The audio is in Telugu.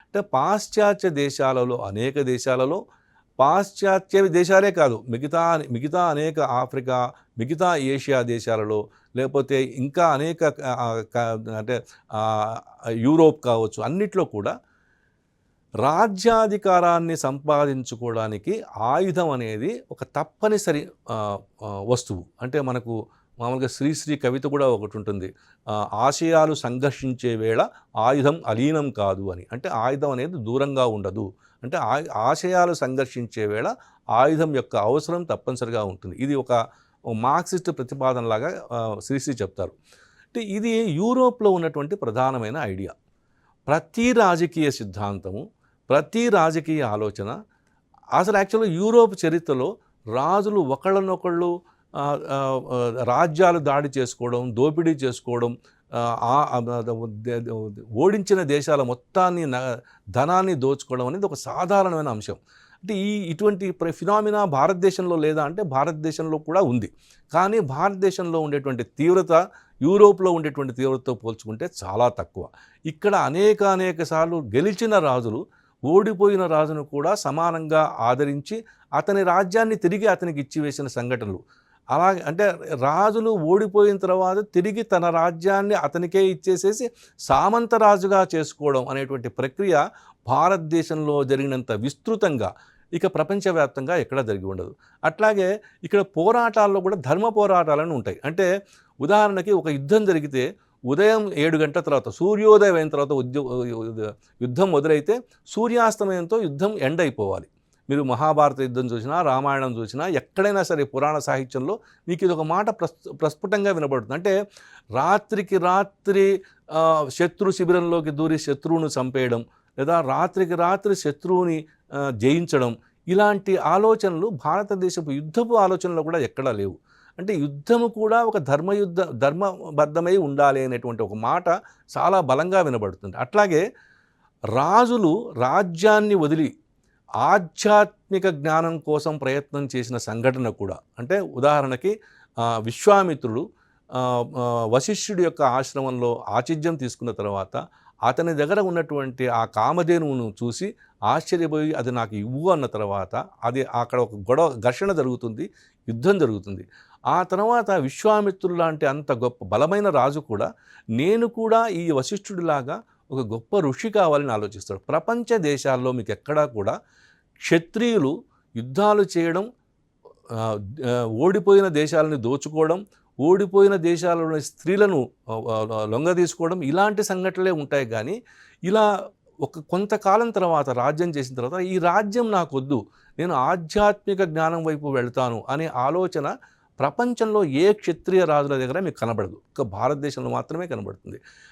అంటే పాశ్చాత్య దేశాలలో అనేక దేశాలలో పాశ్చాత్య దేశాలే కాదు మిగతా మిగతా అనేక ఆఫ్రికా మిగతా ఏషియా దేశాలలో లేకపోతే ఇంకా అనేక అంటే యూరోప్ కావచ్చు అన్నిట్లో కూడా రాజ్యాధికారాన్ని సంపాదించుకోవడానికి ఆయుధం అనేది ఒక తప్పనిసరి వస్తువు. అంటే మనకు మామూలుగా శ్రీశ్రీ కవిత కూడా ఒకటి ఉంటుంది, ఆశయాలు సంఘర్షించే వేళ ఆయుధం అలీనం కాదు అని. అంటే ఆయుధం అనేది దూరంగా ఉండదు, అంటే ఆశయాలు సంఘర్షించే వేళ ఆయుధం యొక్క అవసరం తప్పనిసరిగా ఉంటుంది. ఇది ఒక మార్క్సిస్ట్ ప్రతిపాదనలాగా శ్రీశ్రీ చెప్తారు. అంటే ఇది యూరోప్లో ఉన్నటువంటి ప్రధానమైన ఐడియా. ప్రతి రాజకీయ సిద్ధాంతము, ప్రతి రాజకీయ ఆలోచన అసలు యాక్చువల్గా యూరోప్ చరిత్రలో రాజులు ఒకళ్ళనొకళ్ళు రాజ్యాలు దాడి చేసుకోవడం, దోపిడీ చేసుకోవడం, ఓడించిన దేశాల మొత్తాన్ని ధనాన్ని దోచుకోవడం అనేది ఒక సాధారణమైన అంశం. అంటే ఇటువంటి ఫినామినా భారతదేశంలో లేదా అంటే భారతదేశంలో కూడా ఉంది. కానీ భారతదేశంలో ఉండేటువంటి తీవ్రత యూరోప్లో ఉండేటువంటి తీవ్రతతో పోల్చుకుంటే చాలా తక్కువ. ఇక్కడ అనేక సార్లు గెలిచిన రాజులు ఓడిపోయిన రాజును కూడా సమానంగా ఆదరించి అతని రాజ్యాన్ని తిరిగి అతనికి ఇచ్చివేసిన సంఘటనలు. అలాగే అంటే రాజులు ఓడిపోయిన తర్వాత తిరిగి తన రాజ్యాన్ని అతనికే ఇచ్చేసేసి సామంతరాజుగా చేసుకోవడం అనేటువంటి ప్రక్రియ భారతదేశంలో జరిగినంత విస్తృతంగా ఇక ప్రపంచవ్యాప్తంగా ఎక్కడా జరిగి ఉండదు. అట్లాగే ఇక్కడ పోరాటాల్లో కూడా ధర్మ పోరాటాలను ఉంటాయి. అంటే ఉదాహరణకి ఒక యుద్ధం జరిగితే ఉదయం 7 గంటల తర్వాత సూర్యోదయం అయిన తర్వాత యుద్ధం మొదలైతే సూర్యాస్తమయంతో యుద్ధం ఎండ్ అయిపోవాలి. మీరు మహాభారత యుద్ధం చూసినా, రామాయణం చూసినా, ఎక్కడైనా సరే పురాణ సాహిత్యంలో మీకు ఇది ఒక మాట ప్రస్ఫుటంగా వినబడుతుంది. అంటే రాత్రికి రాత్రి శత్రు శిబిరంలోకి దూరి శత్రువును చంపేయడం, లేదా రాత్రికి రాత్రి శత్రువుని జయించడం, ఇలాంటి ఆలోచనలు భారతదేశపు యుద్ధపు ఆలోచనలో కూడా ఎక్కడా లేవు. అంటే యుద్ధము కూడా ఒక ధర్మబద్ధమై ఉండాలి అనేటువంటి ఒక మాట చాలా బలంగా వినబడుతుంది. అట్లాగే రాజులు రాజ్యాన్ని వదిలి ఆధ్యాత్మిక జ్ఞానం కోసం ప్రయత్నం చేసిన సంఘటన కూడా. అంటే ఉదాహరణకి విశ్వామిత్రుడు వశిష్ఠుడి యొక్క ఆశ్రమంలో ఆతిథ్యం తీసుకున్న తర్వాత అతని దగ్గర ఉన్నటువంటి ఆ కామధేనువును చూసి ఆశ్చర్యపోయి అది నాకు ఇవ్వు అన్న తర్వాత అది అక్కడ ఒక ఘర్షణ జరుగుతుంది, యుద్ధం జరుగుతుంది. ఆ తర్వాత విశ్వామిత్రుడు లాంటి అంత గొప్ప బలమైన రాజు కూడా నేను కూడా ఈ వశిష్ఠుడిలాగా ఒక గొప్ప ఋషి కావాలని ఆలోచిస్తాడు. ప్రపంచ దేశాల్లో మీకు ఎక్కడా కూడా క్షత్రియులు యుద్ధాలు చేయడం, ఓడిపోయిన దేశాలను దోచుకోవడం, ఓడిపోయిన దేశాలలోని స్త్రీలను లొంగదీసుకోవడం, ఇలాంటి సంఘటనలే ఉంటాయి. కానీ ఇలా కొంతకాలం తర్వాత రాజ్యం చేసిన తర్వాత ఈ రాజ్యం నాకొద్దు, నేను ఆధ్యాత్మిక జ్ఞానం వైపు వెళ్తాను అనే ఆలోచన ప్రపంచంలో ఏ క్షత్రియ రాజుల దగ్గర మీకు కనబడదు. ఒక భారతదేశంలో మాత్రమే కనబడుతుంది.